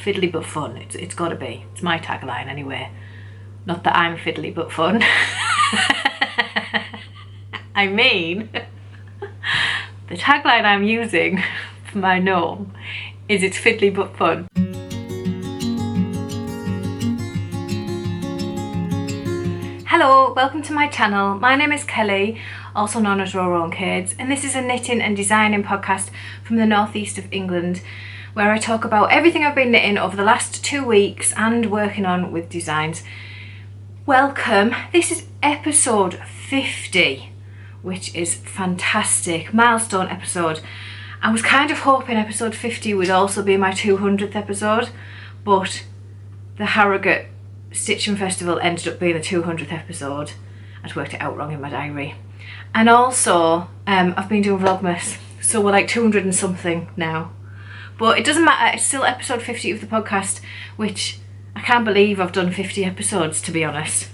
fiddly but fun. It's got to be. It's my tagline anyway. Not that I'm fiddly but fun. I mean, the tagline I'm using for my gnome is it's fiddly but fun. Hello, welcome to my channel. My name is Kelly, also known as RowRow and Kades, and this is a knitting and designing podcast from the northeast of England, where I talk about everything I've been knitting over the last 2 weeks and working on with designs. Welcome. This is episode 50, which is fantastic. Milestone episode. I was kind of hoping episode 50 would also be my 200th episode, but the Harrogate Stitching Festival ended up being the 200th episode. I'd worked it out wrong in my diary. And also, I've been doing Vlogmas, so we're like 200 and something now. But it doesn't matter, it's still episode 50 of the podcast, which I can't believe I've done 50 episodes, to be honest.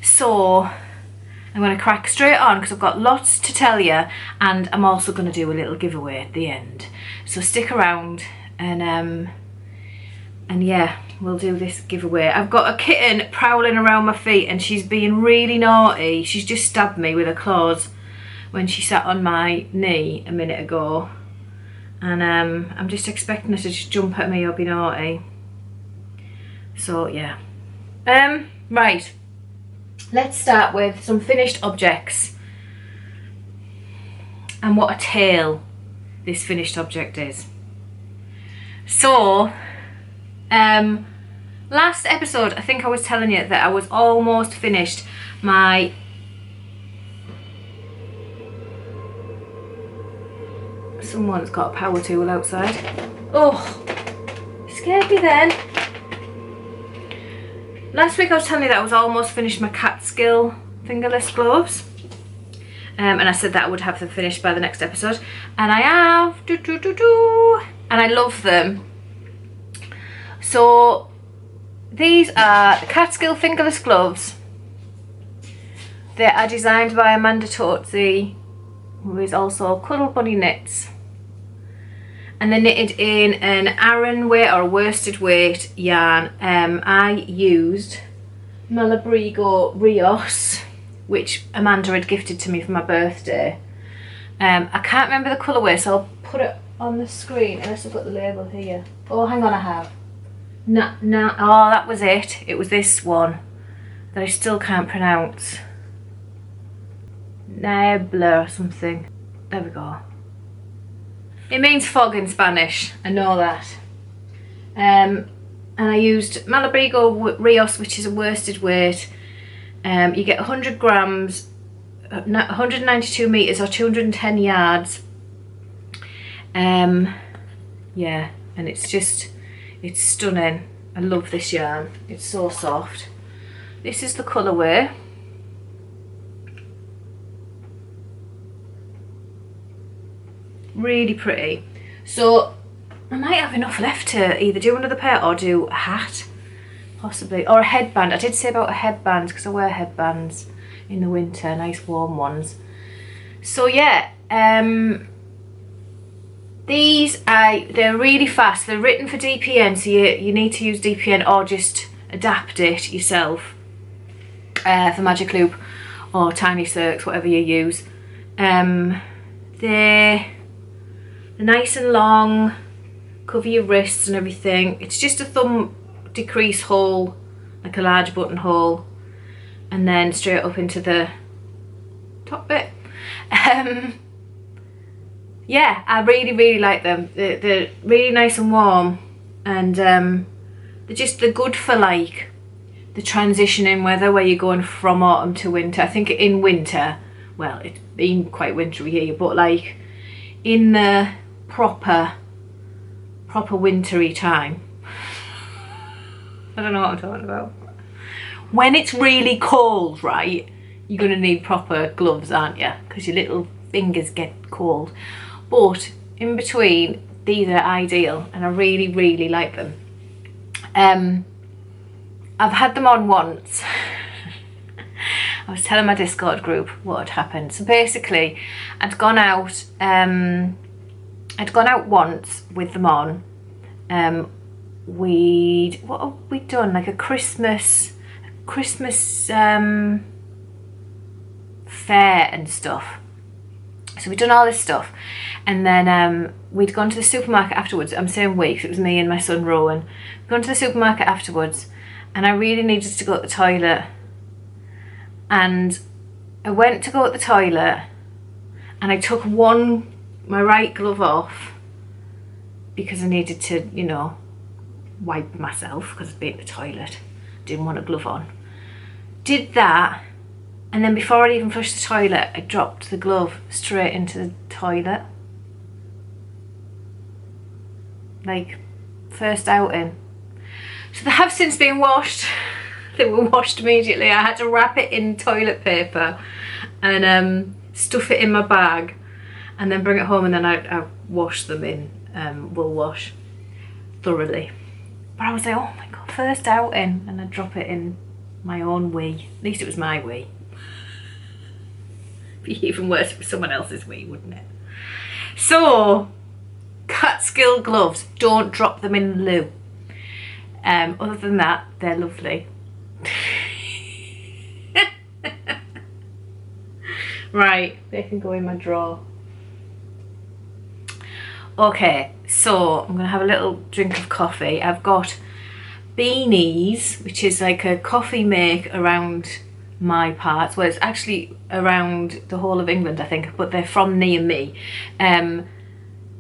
So I'm going to crack straight on because I've got lots to tell you, and I'm also going to do a little giveaway at the end. So stick around and yeah, we'll do this giveaway. I've got a kitten prowling around my feet and she's being really naughty. She's just stabbed me with her claws when she sat on my knee a minute ago. And I'm just expecting her to just jump at me or be naughty. So yeah. Right. Let's start with some finished objects. And what a tale this finished object is. So, last episode I think I was telling you that I was almost finished my someone's got a power tool outside. Oh, scared me then. Last week I was telling you that I was almost finished my Catskill fingerless gloves, and I said that I would have them finished by the next episode, and I have, and I love them. So these are the Catskill fingerless gloves. They are designed by Amanda Tozzi, who is also Cuddle Bunny Knits. And they're knitted in an Aran weight or worsted weight yarn. I used Malabrigo Rios, which Amanda had gifted to me for my birthday. I can't remember the colourway, so I'll put it on the screen unless I've got the label here. Oh, hang on, I have. No, oh, that was it. It was this one that I still can't pronounce. Niebla or something. There we go. It means fog in Spanish, I know that. And I used Malabrigo Rios, which is a worsted weight. You get 100 grams, 192 metres or 210 yards. Yeah, and it's stunning. I love this yarn. It's so soft. This is the colourway. Really pretty. So I might have enough left to either do another pair or do a hat, possibly, or a headband. I did say about a headband because I wear headbands in the winter, nice warm ones. So yeah, they're really fast. They're written for DPN, so you need to use DPN or just adapt it yourself for Magic Loop or Tiny Circs, whatever you use. They're nice and long, cover your wrists and everything. It's just a thumb decrease hole, like a large buttonhole, and then straight up into the top bit. Yeah, I really like them. They're really nice and warm, and they're good for like the transition in weather where you're going from autumn to winter. I think in winter, well, it's been quite wintry here, but like in the proper wintry time. I don't know what I'm talking about. When it's really cold, right, you're going to need proper gloves, aren't you? Because your little fingers get cold. But in between, these are ideal, and I really like them. I've had them on once. I was telling my Discord group what had happened. So basically, I'd gone out once with them on, what have we done? Like a Christmas fair and stuff. So we'd done all this stuff, and then we'd gone to the supermarket afterwards. I'm saying we, 'cause it was me and my son Rowan. We'd gone to the supermarket afterwards, and I really needed to go to the toilet. And I went to go to the toilet, and I took my right glove off because I needed to, you know, wipe myself because I'd been at the toilet. Didn't want a glove on. Did that. And then before I even flushed the toilet, I dropped the glove straight into the toilet. Like, first outing. So they have since been washed. They were washed immediately. I had to wrap it in toilet paper and stuff it in my bag and then bring it home, and then I wash them in wool wash thoroughly. But I was like, oh my God, first outing, and I drop it in my own wee. At least it was my wee. Be even worse if it was someone else's wee, wouldn't it? So, Catskill gloves, don't drop them in the loo. Other than that, they're lovely. Right, they can go in my drawer. Okay, so I'm gonna have a little drink of coffee. I've got beanies, which is like a coffee make around my parts. Well, it's actually around the whole of England, I think, but they're from near me. And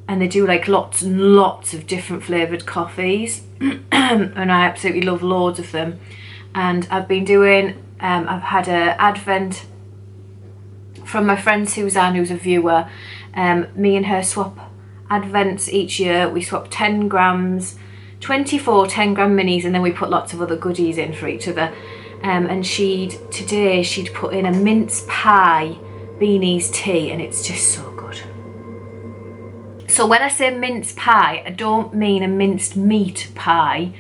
they do like lots and lots of different flavoured coffees. And I absolutely love loads of them. And I've been doing, I've had an advent from my friend Suzanne, who's a viewer. Me and her swap advents each year. We swap 10 grams, 24 10-gram minis, and then we put lots of other goodies in for each other. And today she'd put in a mince pie beanies tea, and it's just so good. So when I say mince pie, I don't mean a minced meat pie.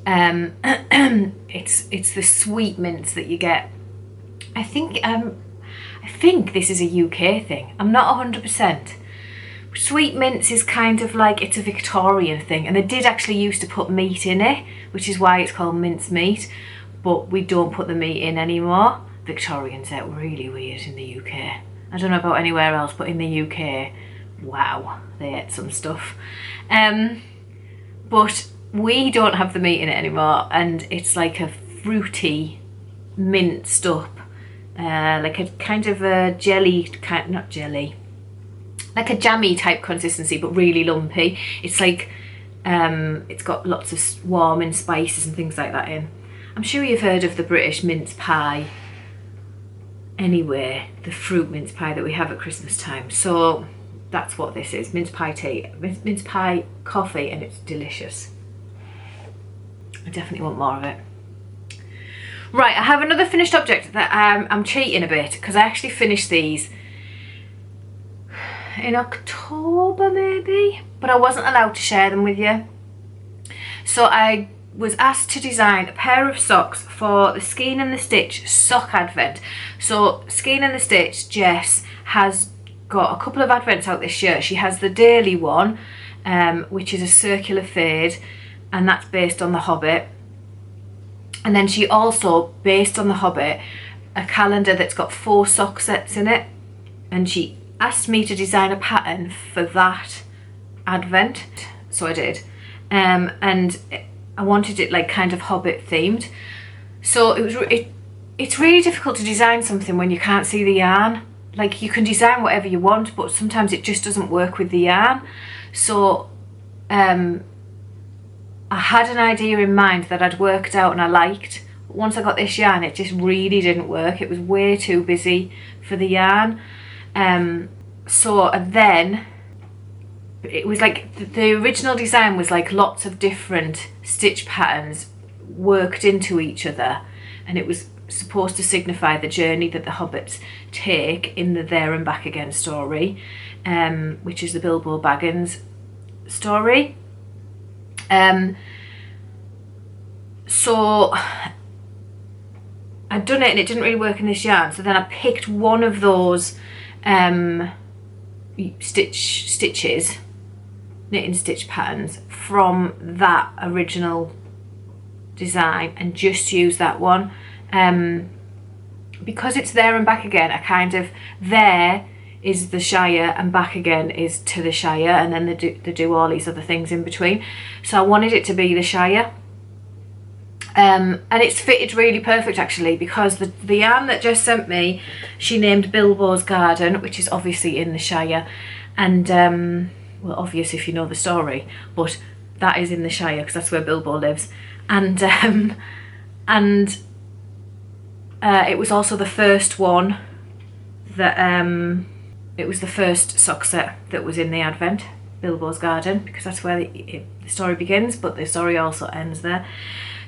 It's the sweet mince that you get. I think this is a UK thing. I'm not 100%. Sweet mince is kind of like, it's a Victorian thing, and they did actually used to put meat in it, which is why it's called mincemeat, but we don't put the meat in anymore. Victorians are really weird in the UK. I don't know about anywhere else, but in the UK, wow, they ate some stuff. But we don't have the meat in it anymore, and it's like a fruity, minced up, like a kind of a jelly, not jelly, like a jammy type consistency, but really lumpy. It's like, it's got lots of warm and spices and things like that in. I'm sure you've heard of the British mince pie anyway, the fruit mince pie that we have at Christmas time. So that's what this is, mince pie tea, mince pie coffee, and it's delicious. I definitely want more of it. Right, I have another finished object that I'm cheating a bit, because I actually finished these in October maybe, but I wasn't allowed to share them with you. So I was asked to design a pair of socks for the Skein and the Stitch sock advent. So Skein and the Stitch, Jess, has got a couple of advents out this year. She has the daily one, which is a circular fade, and that's based on The Hobbit. And then she also, based on The Hobbit, a calendar that's got 4 sock sets in it, and she asked me to design a pattern for that advent, so I did. And I wanted it like kind of Hobbit themed. So it's really difficult to design something when you can't see the yarn. Like, you can design whatever you want, but sometimes it just doesn't work with the yarn. So I had an idea in mind that I'd worked out and I liked. But once I got this yarn, it just really didn't work. It was way too busy for the yarn. So then it was like the original design was like lots of different stitch patterns worked into each other, and it was supposed to signify the journey that the hobbits take in the There and Back Again story, which is the Bilbo Baggins story. So I'd done it and it didn't really work in this yarn, so then I picked one of those stitches knit and stitch patterns from that original design and just use that one. Because it's there and back again, I kind of, there is the Shire and back again is to the Shire, and then they do all these other things in between. So I wanted it to be the Shire. And it's fitted really perfect actually, because the yarn that Jess sent me, she named Bilbo's Garden, which is obviously in the Shire. And, well, obvious if you know the story, but that is in the Shire because that's where Bilbo lives. And it was also the first one that, it was the first sock set that was in the Advent, Bilbo's Garden, because that's where the story begins, but the story also ends there.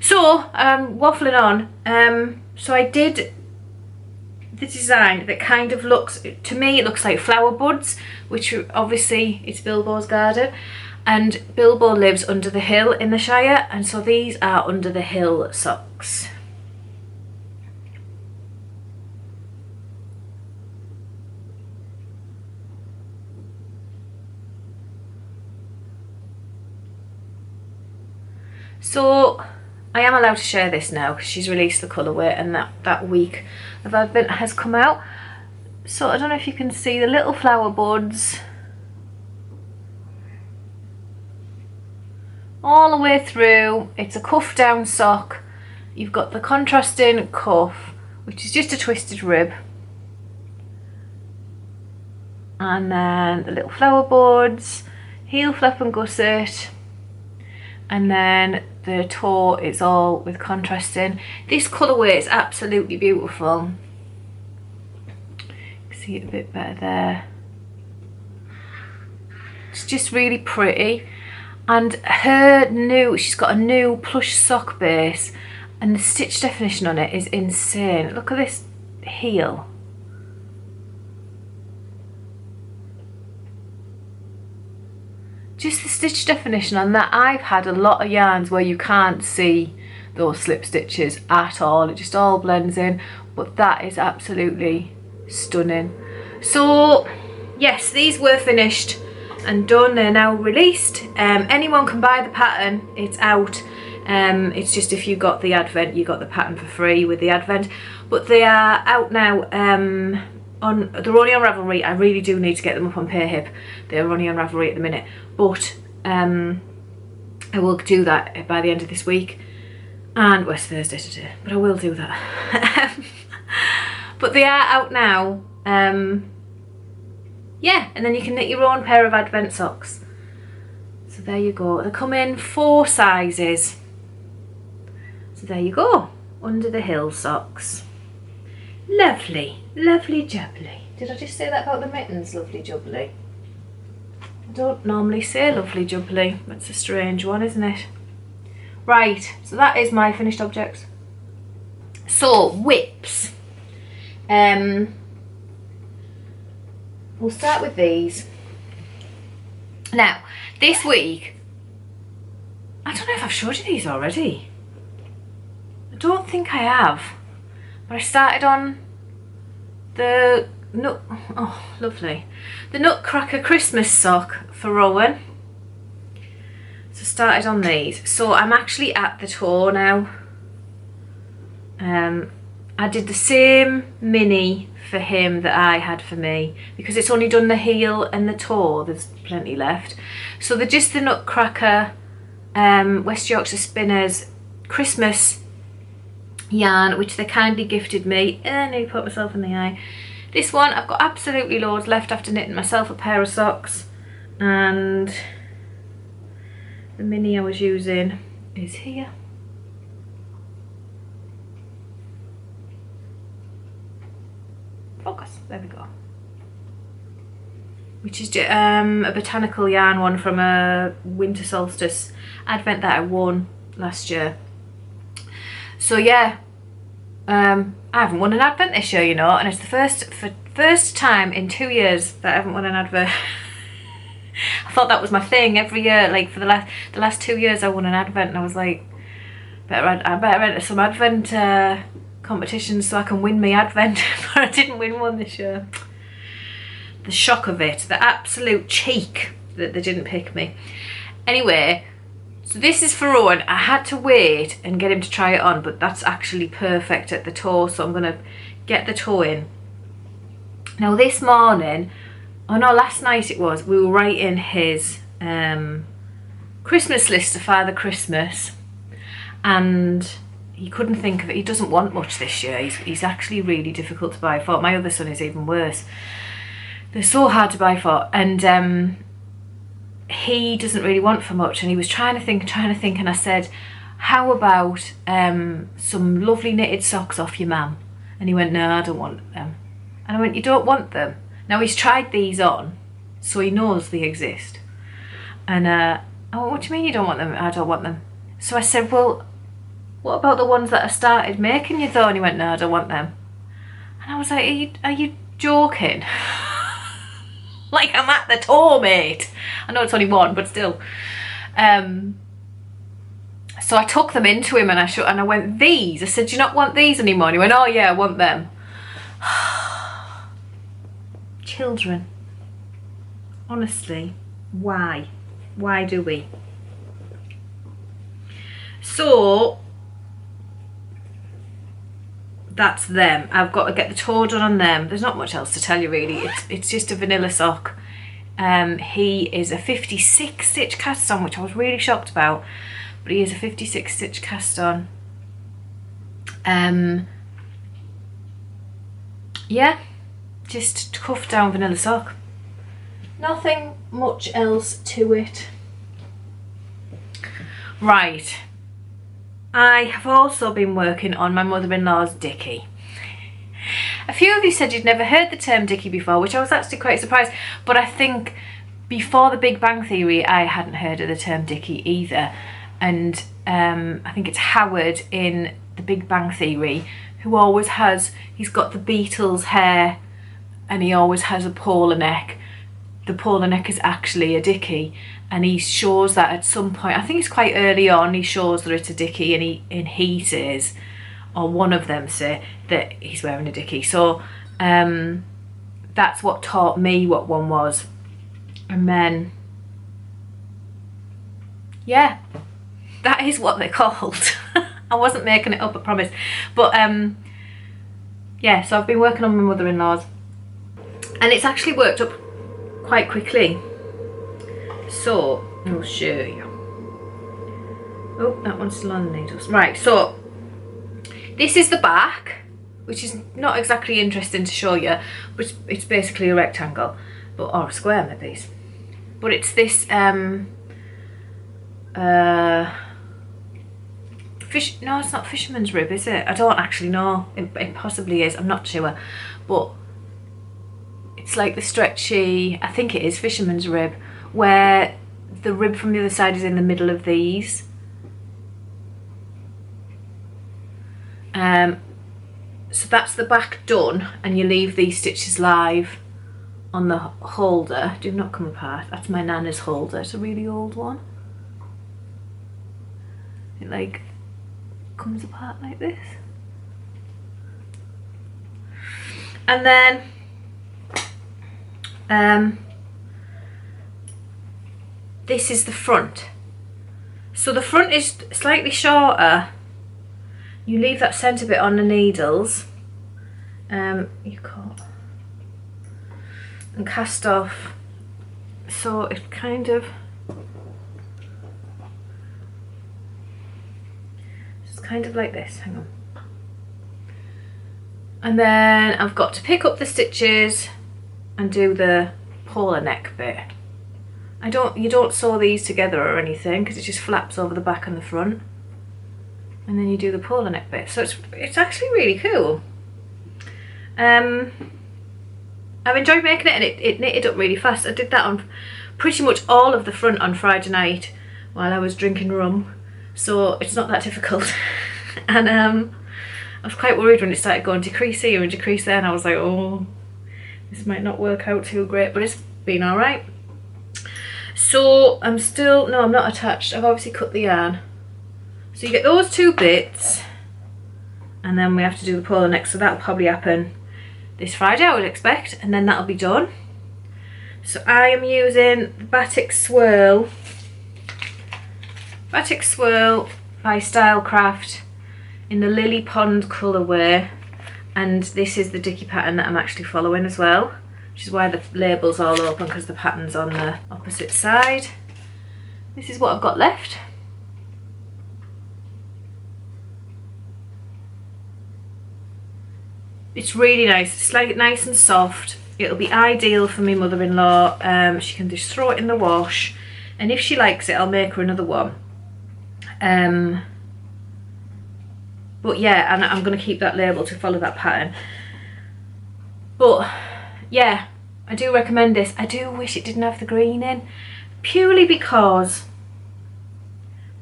So, waffling on, so I did the design that kind of looks, to me it looks like flower buds, which obviously it's Bilbo's Garden, and Bilbo lives under the hill in the Shire, and so these are under the hill socks. So I am allowed to share this now because she's released the colourway, and that week of Advent has come out. So I don't know if you can see the little flower buds all the way through. It's a cuff down sock. You've got the contrasting cuff, which is just a twisted rib, and then the little flower buds, heel flap and gusset, and then the toe is all with contrasting. This colourway is absolutely beautiful. You can see it a bit better there. It's just really pretty. And she's got a new plush sock base, and the stitch definition on it is insane. Look at this heel. Just the stitch definition on that. I've had a lot of yarns where you can't see those slip stitches at all. It just all blends in, but that is absolutely stunning. So yes, these were finished and done. They're now released. Anyone can buy the pattern. It's out. It's just if you got the Advent, you got the pattern for free with the Advent. But they are out now. They're only on Ravelry. I really do need to get them up on Payhip. They're only on Ravelry at the minute, but I will do that by the end of this week. And well, it's Thursday today, but I will do that. But they are out now. Yeah, and then you can knit your own pair of Advent socks. So there you go. They come in 4 sizes. So there you go. Under the hill socks. Lovely, lovely jubbly. Did I just say that about the mittens, lovely jubbly? I don't normally say lovely jubbly. That's a strange one, isn't it? Right, so that is my finished objects. So, whips. We'll start with these. Now, this week, I don't know if I've showed you these already. I don't think I have. But I started on the lovely. The Nutcracker Christmas sock for Rowan. So started on these. So I'm actually at the toe now. I did the same mini for him that I had for me, because it's only done the heel and the toe. There's plenty left. So they're just the Nutcracker West Yorkshire Spinners Christmas yarn, which they kindly gifted me. I nearly put myself in the eye. This one, I've got absolutely loads left after knitting myself a pair of socks, and the mini I was using is here. Focus, there we go. Which is a botanical yarn one from a winter solstice Advent that I won last year. So yeah, I haven't won an Advent this year, you know, and it's the first time in 2 years that I haven't won an Advent. I thought that was my thing every year. Like for the last 2 years, I won an Advent, and I was like, I better enter some Advent competitions so I can win me Advent. But I didn't win one this year. The shock of it, the absolute cheek that they didn't pick me. Anyway, so this is for Rowan. I had to wait and get him to try it on, but that's actually perfect at the toe, so I'm going to get the toe in. Now this morning, oh no, last night it was, we were writing his Christmas list of Father Christmas, and he couldn't think of it. He doesn't want much this year. He's actually really difficult to buy for. My other son is even worse. They're so hard to buy for, and he doesn't really want for much, and he was trying to think, and I said, how about some lovely knitted socks off your mum? And he went, no, I don't want them. And I went, you don't want them? Now he's tried these on, so he knows they exist. And oh, what do you mean you don't want them? I don't want them. So I said, well, what about the ones that I started making you though? And he went, no, I don't want them. And I was like, are you joking? Like, I'm at the toe, mate. I know it's only one, but still. So I took them into him and I went, these? I said, do you not want these anymore? And he went, oh yeah, I want them. Children. Honestly, why? Why do we? So that's them. I've got to get the toe done on them. There's not much else to tell you really. It's just a vanilla sock. He is a 56 stitch cast on, which I was really shocked about, but he is a 56 stitch cast on. Yeah, just cuff down vanilla sock. Nothing much else to it. Right. I have also been working on my mother-in-law's Dickie. A few of you said you'd never heard the term Dickie before, which I was actually quite surprised, but I think before the Big Bang Theory I hadn't heard of the term Dickie either, and I think it's Howard in the Big Bang Theory who always has, he's got the Beatles hair and he always has a polar neck. The polar neck is actually a Dickie, and he shows that at some point, I think it's quite early on, he shows that it's a Dickie, and he says, or one of them say, that he's wearing a Dickie. So that's what taught me what one was. And then, yeah, that is what they're called. I wasn't making it up, I promise. But yeah, so I've been working on my mother-in-law's, and it's actually worked up quite quickly. So I'll show you. Oh, that one's still on the needles. Right, so this is the back, which is not exactly interesting to show you, but it's basically a rectangle, but or a square maybe. But it's this fish. No, it's not fisherman's rib, is it? I don't actually know. It possibly is. I'm not sure, but it's like the stretchy. I think it is fisherman's rib, where the rib from the other side is in the middle of these. So that's the back done, and you leave these stitches live on the holder. Do not come apart. That's my nana's holder. It's a really old one. It like comes apart like this. And then this is the front. So the front is slightly shorter. You leave that centre bit on the needles. You cut and cast off. So it kind of, it's kind of like this. Hang on. And then I've got to pick up the stitches and do the polar neck bit. You don't sew these together or anything, because it just flaps over the back and the front. And then you do the polar neck bit. So it's actually really cool. I've enjoyed making it, and it knitted up really fast. I did that on pretty much all of the front on Friday night while I was drinking rum. So it's not that difficult. And I was quite worried when it started going decrease here and decrease there, and I was like, oh, this might not work out too great, but it's been alright. So I'm not attached. I've obviously cut the yarn. So you get those two bits, and then we have to do the polar neck, so that'll probably happen this Friday, I would expect, and then that'll be done. So I am using the Batik Swirl by Stylecraft in the Lily Pond colourway, and this is the Dickie pattern that I'm actually following as well, which is why the label's all open, because the pattern's on the opposite side. This is what I've got left. It's really nice. It's like nice and soft. It'll be ideal for my mother-in-law. She can just throw it in the wash, and if she likes it, I'll make her another one. But yeah, and I'm going to keep that label to follow that pattern. But yeah, I do recommend this. I do wish it didn't have the green in, purely because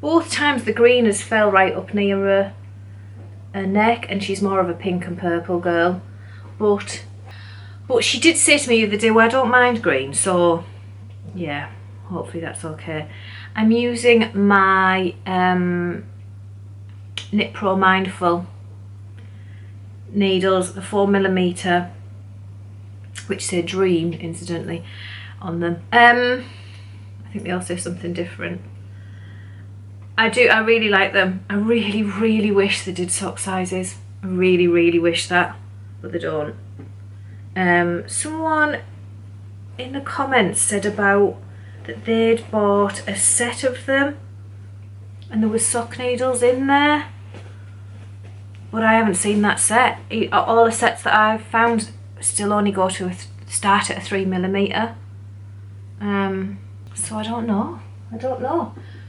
both times the green has fell right up near her neck, and she's more of a pink and purple girl. But she did say to me the other day, well, I don't mind green, so yeah, hopefully that's okay. I'm using my Knit Pro Mindful needles, the 4mm, which say Dream, incidentally, on them. I think they all say something different. I really like them. I really wish they did sock sizes. I really wish that, but they don't. Someone in the comments said about that they'd bought a set of them and there was sock needles in there, but I haven't seen that set. All the sets that I've found still only go to start at a 3mm. So I don't know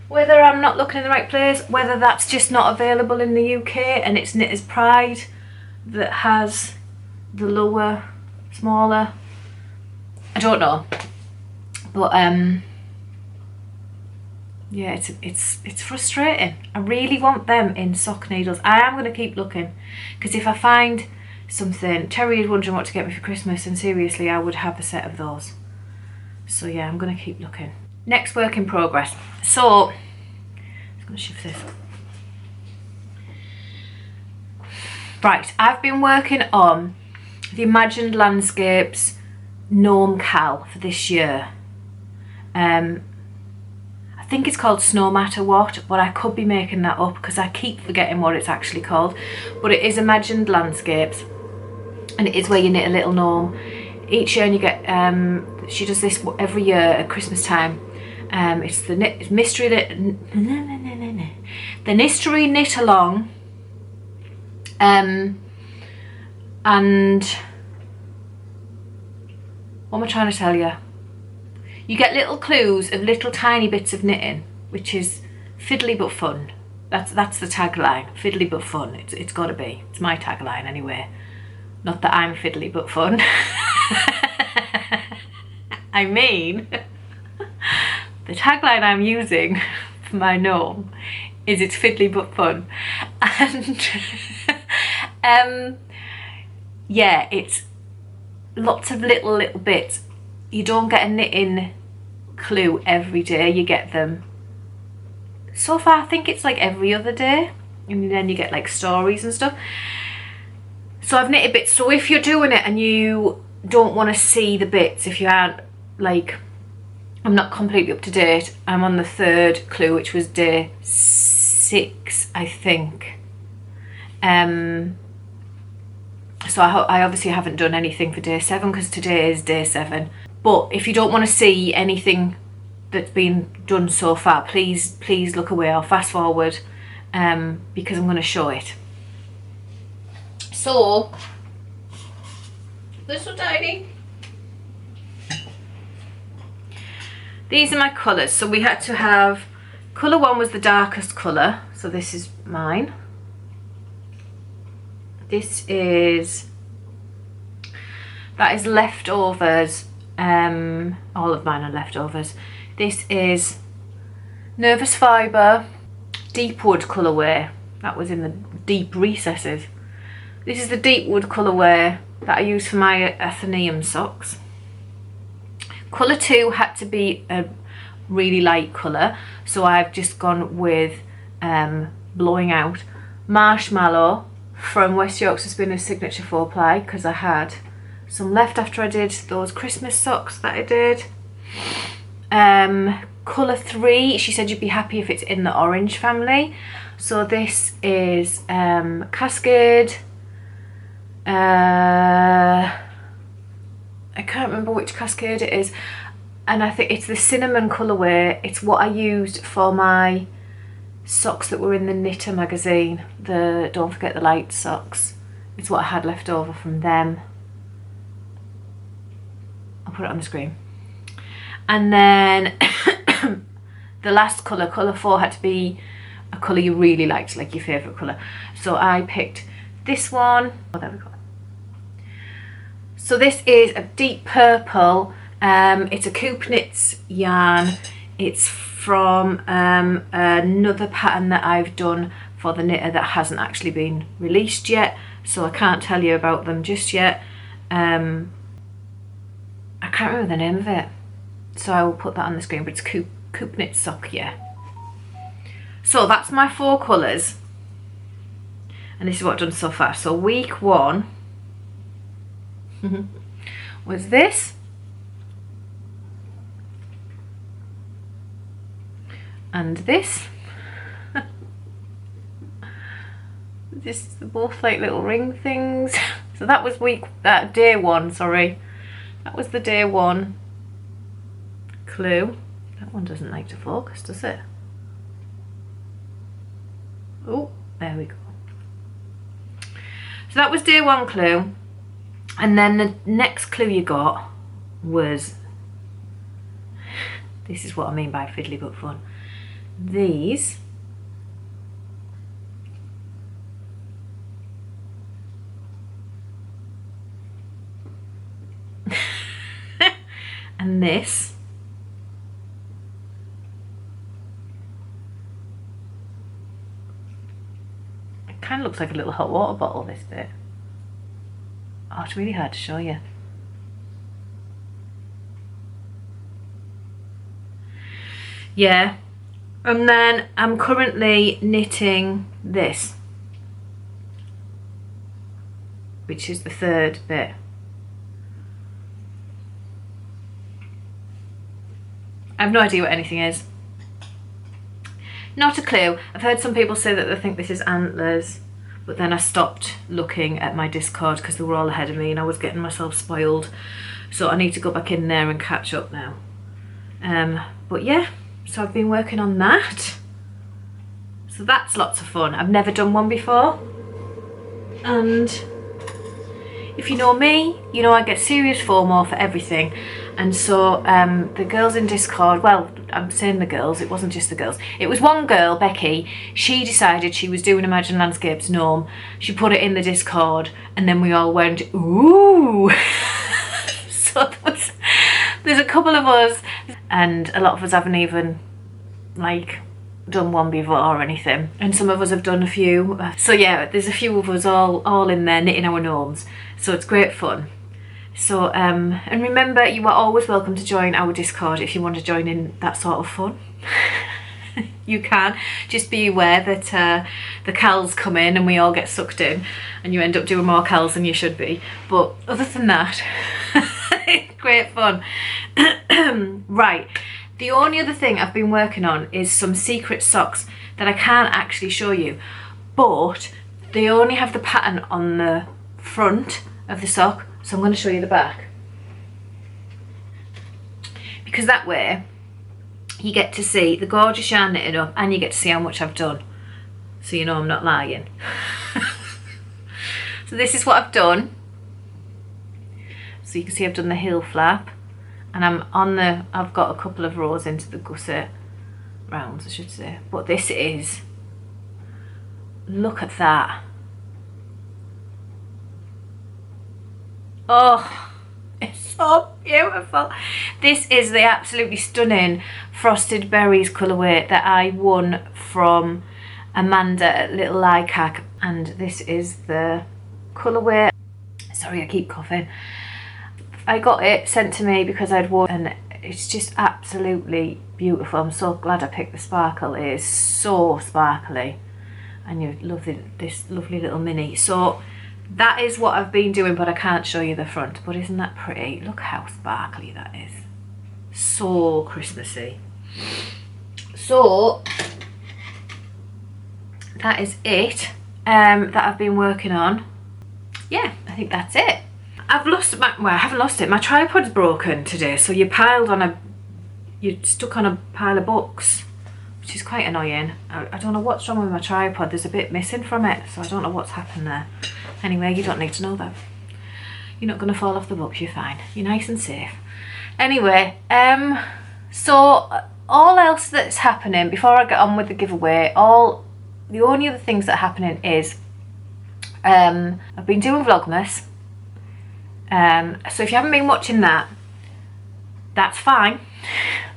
whether I'm not looking in the right place, whether that's just not available in the UK and it's Knitters Pride that has the lower, smaller. I don't know, but yeah, it's frustrating. I really want them in sock needles. I am going to keep looking, because if I find something, Terry is wondering what to get me for Christmas, and seriously, I would have a set of those. So yeah, I'm going to keep looking. Next work in progress. So I'm just going to shift this. Right, I've been working on the Imagined Landscapes Gnome MKAL for this year. I think it's called Snow Matter What, but I could be making that up because I keep forgetting what it's actually called. But it is Imagined Landscapes, and it is where you knit a little gnome. Each year, and you get she does this every year at Christmas time. It's the mystery that the mystery knit along, and what am I trying to tell you? You get little clues of little tiny bits of knitting, which is fiddly but fun. That's the tagline. Fiddly but fun. It's got to be. It's my tagline anyway. Not that I'm fiddly but fun. I mean, the tagline I'm using for my gnome is it's fiddly but fun. And yeah, it's lots of little bits. You don't get a knitting clue every day, you get them. So far I think it's like every other day, and then you get like stories and stuff. So I've knitted bits. So if you're doing it and you don't want to see the bits, if you aren't like, I'm not completely up to date, I'm on the 3rd clue, which was day 6 I think. So I obviously haven't done anything for day 7 because today is day 7. But if you don't want to see anything that's been done so far, please look away or fast forward, because I'm going to show it. So, they're so tiny. These are my colours. So we had to have, colour 1 was the darkest colour, so this is mine. That is leftovers. All of mine are leftovers. This is Nervous Fibre, Deep Wood colourway. That was in the deep recesses. This is the Deep Wood colourway that I use for my Athenaeum socks. Colour 2 had to be a really light colour, so I've just gone with Blowing Out Marshmallow from West Yorkshire Spinners Signature 4-ply, because I had some left after I did those Christmas socks that I did. Colour 3, she said you'd be happy if it's in the orange family. So this is Cascade. I can't remember which Cascade it is, and I think it's the cinnamon colourway. It's what I used for my socks that were in the Knitter magazine, the Don't Forget the Light socks. It's what I had left over from them. I'll put it on the screen. And then the last colour, colour 4, had to be a colour you really liked, like your favourite colour. So I picked this one. Oh, there we go. So this is a deep purple. It's a Eweknitty yarn. It's from another pattern that I've done for the knitter that hasn't actually been released yet. So I can't tell you about them just yet. I can't remember the name of it. So I will put that on the screen, but it's Eweknitty sock, yeah. So that's my 4 colours. And this is what I've done so far. So week 1 was this. And this. This, both like little ring things. So that was day 1, sorry. That was the day 1 clue. That one doesn't like to focus, does it? Oh, there we go. So that was day 1 clue. And then the next clue you got was, this is what I mean by fiddly but fun. These. And this. It kind of looks like a little hot water bottle, this bit. Oh, it's really hard to show you. Yeah. And then I'm currently knitting this, which is the 3rd bit. I have no idea what anything is. Not a clue. I've heard some people say that they think this is antlers, but then I stopped looking at my Discord because they were all ahead of me and I was getting myself spoiled. So I need to go back in there and catch up now. But yeah, so I've been working on that. So that's lots of fun. I've never done one before. And if you know me, you know I get serious FOMO for everything. And so the girls in Discord, well, I'm saying the girls, it wasn't just the girls. It was one girl, Becky, she decided she was doing Imagine Landscapes Gnome. She put it in the Discord and then we all went, ooh. So there's a couple of us and a lot of us haven't even like done one before or anything. And some of us have done a few. So yeah, there's a few of us all in there knitting our gnomes. So it's great fun. So, and remember, you are always welcome to join our Discord if you want to join in that sort of fun. You can. Just be aware that the MKALs come in and we all get sucked in and you end up doing more MKALs than you should be. But other than that, great fun. Right, the only other thing I've been working on is some secret socks that I can't actually show you. But they only have the pattern on the front of the sock. So I'm going to show you the back. Because that way you get to see the gorgeous yarn knitted up and you get to see how much I've done. So you know I'm not lying. So this is what I've done. So you can see I've done the heel flap. And I've got a couple of rows into the gusset rounds, I should say. But this is, look at that. Oh, it's so beautiful. This is the absolutely stunning Frosted Berries colourway that I won from Amanda at Little Lycac. And this is the colourway. Sorry, I keep coughing. I got it sent to me because I'd won, and it's just absolutely beautiful. I'm so glad I picked the sparkle. It is so sparkly. And you love this lovely little mini. So that is what I've been doing, but I can't show you the front. But isn't that pretty? Look how sparkly that is. So Christmassy. So that is it that I've been working on. Yeah, I think that's it. I've lost my, well, I haven't lost it. My tripod's broken today, so you're stuck on a pile of books, which is quite annoying. I don't know what's wrong with my tripod. There's a bit missing from it, so I don't know what's happened there. Anyway, you don't need to know that. You're not going to fall off the books, you're fine. You're nice and safe. Anyway, so all else that's happening, before I get on with the giveaway, the only other things that are happening is I've been doing Vlogmas. So if you haven't been watching that, that's fine.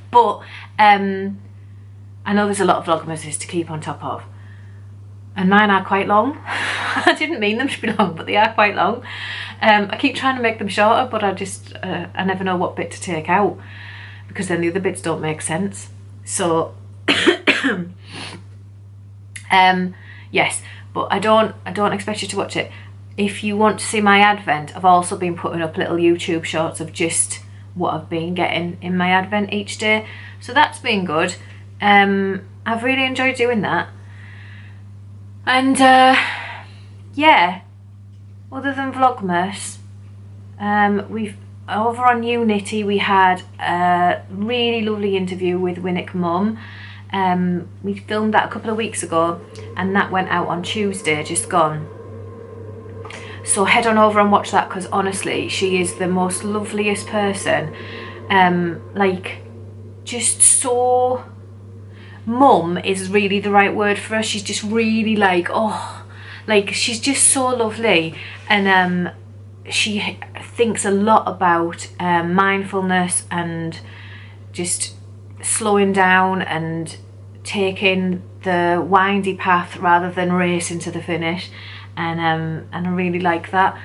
But I know there's a lot of Vlogmases to keep on top of. And mine are quite long. I didn't mean them to be long, but they are quite long. I keep trying to make them shorter, but I never know what bit to take out, because then the other bits don't make sense. So yes, but I don't expect you to watch it. If you want to see my advent, I've also been putting up little YouTube shorts of just what I've been getting in my advent each day. So that's been good. I've really enjoyed doing that. And yeah, other than Vlogmas, we've over on Eweknitty we had a really lovely interview with Winwick Mum. We filmed that a couple of weeks ago, and that went out on Tuesday, just gone. So head on over and watch that, because honestly, she is the most loveliest person. Like, just so... Mum is really the right word for her. She's just really like, oh, like, she's just so lovely. And she thinks a lot about mindfulness and just slowing down and taking the windy path rather than racing to the finish. And I really like that.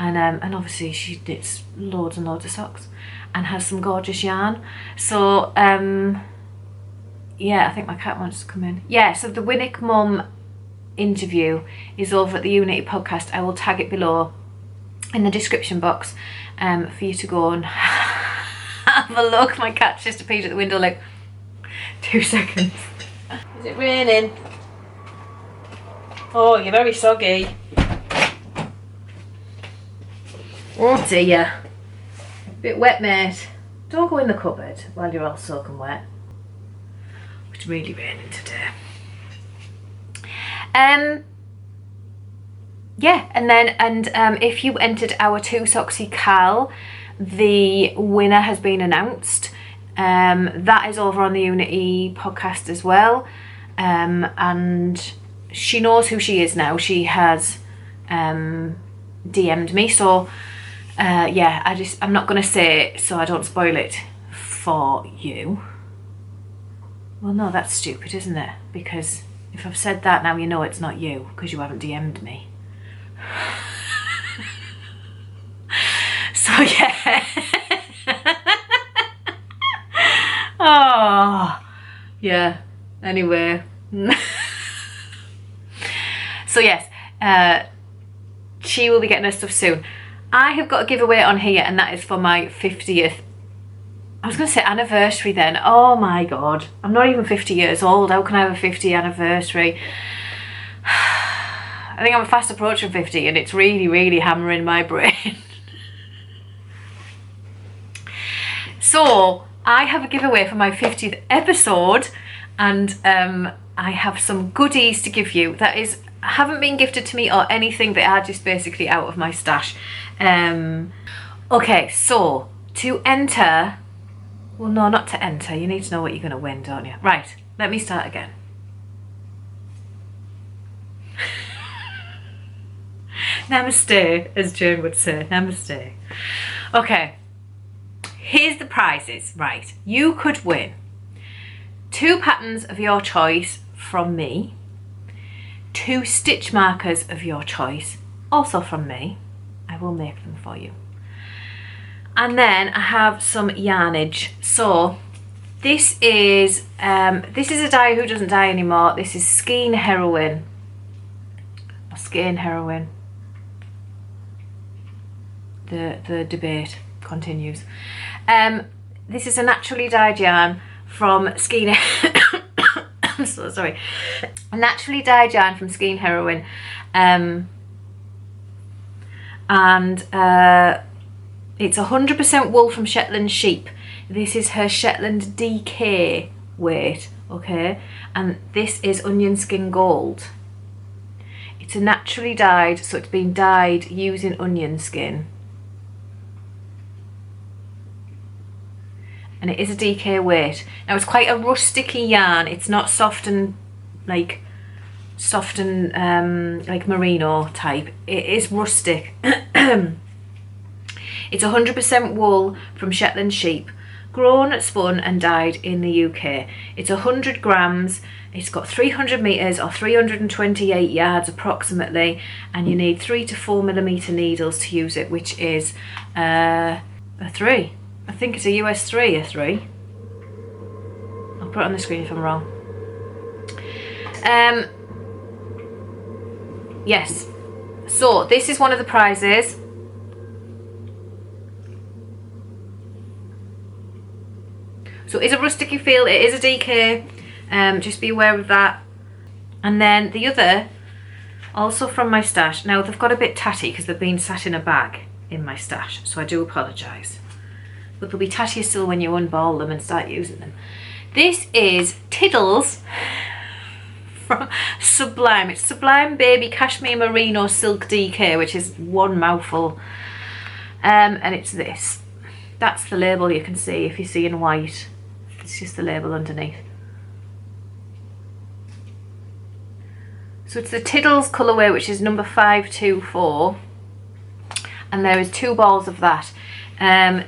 And obviously she knits loads and loads of socks and has some gorgeous yarn. So yeah, I think my cat wants to come in. Yeah, so the Winwick Mum interview is over at the Eweknitty Podcast. I will tag it below in the description box for you to go and have a look. My cat's just appeared at the window like 2 seconds. Is it raining? Oh, you're very soggy. Oh dear. Bit wet, mate. Don't go in the cupboard while you're all soaking wet. It's really raining today. Yeah, and if you entered our Tozzi MKAL, the winner has been announced. That is over on the Eweknitty Podcast as well. And she knows who she is now. She has DM'd me, so yeah, I'm not going to say it so I don't spoil it for you. Well, no, that's stupid, isn't it? Because if I've said that, now you know it's not you, because you haven't DM'd me. So yeah. Oh yeah, anyway. So yes, she will be getting her stuff soon. I have got a giveaway on here, and that is for my 50th, I was going to say anniversary then. Oh my god, I'm not even 50 years old. How can I have a 50th anniversary? I think I'm fast approaching 50, and it's really, really hammering my brain. So I have a giveaway for my 50th episode, and I have some goodies to give you that haven't been gifted to me or anything. They are just basically out of my stash. Okay, so to enter, well, no, not to enter. You need to know what you're going to win, don't you? Right, let me start again. Namaste, as Jane would say. Namaste. Okay, here's the prizes. Right, you could win 2 patterns of your choice from me, 2 stitch markers of your choice, also from me. I will make them for you. And then I have some yarnage. So this is a dye who doesn't dye anymore. This is Skein Heroine. Or Skein Heroine. the debate continues. This is a naturally dyed yarn from Skein. I'm so sorry. A naturally dyed yarn from Skein Heroine, and it's 100% wool from Shetland sheep. This is her Shetland DK weight, okay, and this is onion skin gold. It's a naturally dyed, so it's been dyed using onion skin. And it is a DK weight. Now it's quite a rusticy yarn. It's not soft and like merino type. It is rustic. It's 100% wool from Shetland sheep, grown, spun and dyed in the UK. It's 100 grams. It's got 300 metres or 328 yards approximately, and you need 3 to 4 millimetre needles to use it, which is a 3. I think it's a US 3, a 3. I'll put it on the screen if I'm wrong. Yes. So this is one of the prizes. So it's a rusticy feel, it is a DK, just be aware of that. And then the other, also from my stash. Now they've got a bit tatty because they've been sat in a bag in my stash, so I do apologise. But they'll be tattier still when you unball them and start using them. This is Tiddles from Sublime. It's Sublime Baby Cashmere Merino Silk DK, which is one mouthful. And it's this. That's the label you can see if you see in white. It's just the label underneath. So it's the Tiddles colourway, which is number 524. And there is 2 balls of that.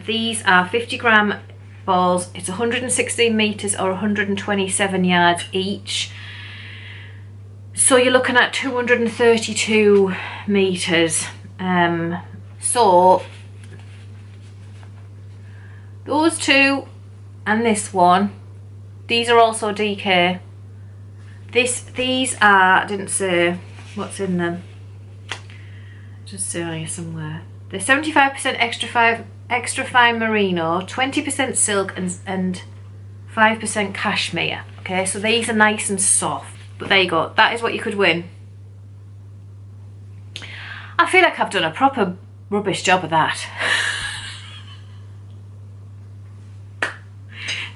These are 50 gram balls. It's 116 metres or 127 yards each. So you're looking at 232 metres. So those 2 and this one, these are also DK. These are, I didn't say what's in them. Just say on here somewhere. They're 75% extra fine merino, 20% silk and 5% cashmere. Okay, so these are nice and soft. But there you go. That is what you could win. I feel like I've done a proper rubbish job of that.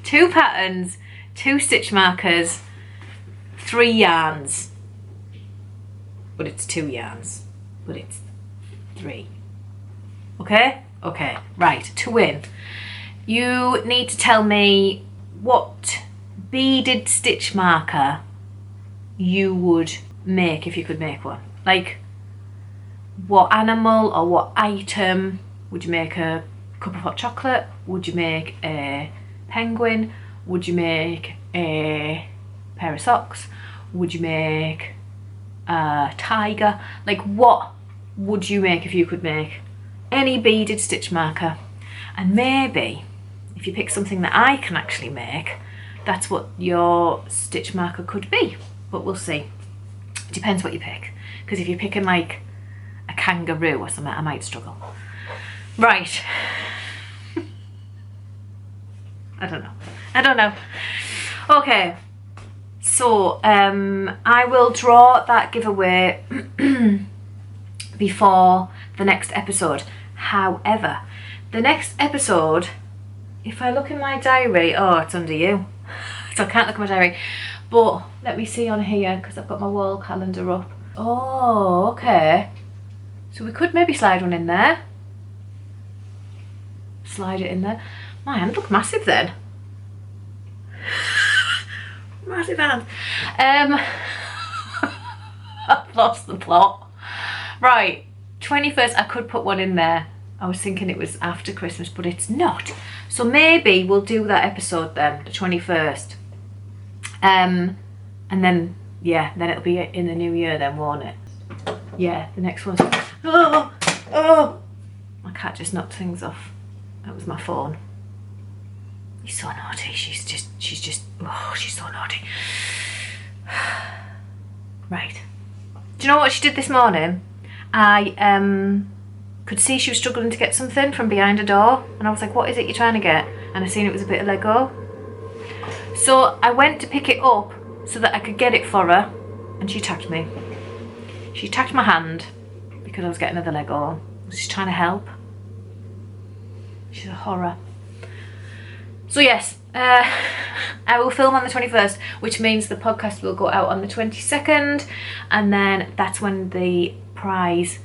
2 patterns, 2 stitch markers, 3 yarns. But it's 2 yarns. But it's 3. Okay? Okay, right, to win. You need to tell me what beaded stitch marker you would make if you could make one. Like, what animal or what item? Would you make a cup of hot chocolate? Would you make a penguin? Would you make a pair of socks? Would you make a tiger? Like, what would you make if you could make any beaded stitch marker? And maybe if you pick something that I can actually make, that's what your stitch marker could be. But we'll see. It depends what you pick, because if you're picking like a kangaroo or something, I might struggle. Right. I don't know. Okay, so I will draw that giveaway before the next episode. However, the next episode, if I look in my diary, oh, it's under you, so I can't look at my diary, but let me see on here because I've got my wall calendar up. Oh, okay, so we could maybe slide one in there. Slide it in there. My hand look massive then. Massive hand. I've lost the plot. Right, 21st, I could put one in there. I was thinking it was after Christmas, but it's not. So maybe we'll do that episode then, the 21st. And then, yeah, then it'll be in the new year then, won't it? Yeah, the next one's... Oh! My cat just knocked things off. That was my phone. He's so naughty. She's just, oh, she's so naughty. Right. Do you know what she did this morning? Because could see she was struggling to get something from behind a door, and I was like, what is it you're trying to get? And I seen it was a bit of Lego. So I went to pick it up so that I could get it for her, and she attacked me. She attacked my hand because I was getting her the Lego. She's trying to help. She's a horror. So yes, I will film on the 21st, which means the podcast will go out on the 22nd, and then that's when the prize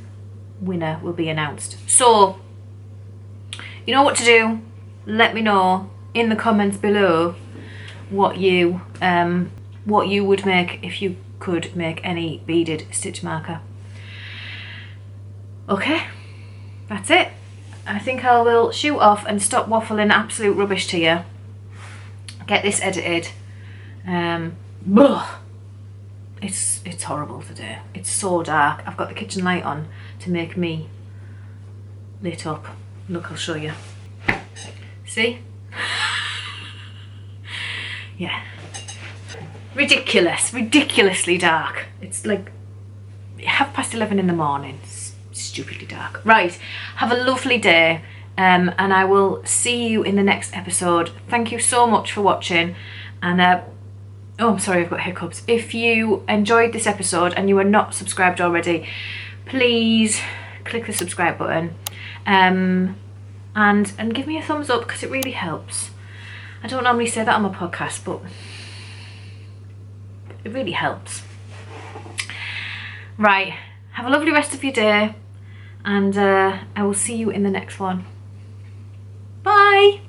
winner will be announced. So you know what to do. Let me know in the comments below what you would make if you could make any beaded stitch marker. Okay, that's it. I think I will shoot off and stop waffling absolute rubbish to you. Get this edited. It's horrible today. It's so dark. I've got the kitchen light on to make me lit up. Look, I'll show you. See? Yeah. Ridiculously dark. It's like 11:30 in the morning. It's stupidly dark. Right, have a lovely day, and I will see you in the next episode. Thank you so much for watching, and oh, I'm sorry, I've got hiccups. If you enjoyed this episode and you are not subscribed already, please click the subscribe button, and give me a thumbs up, because it really helps. I don't normally say that on my podcast, but it really helps. Right, have a lovely rest of your day, and I will see you in the next one. Bye!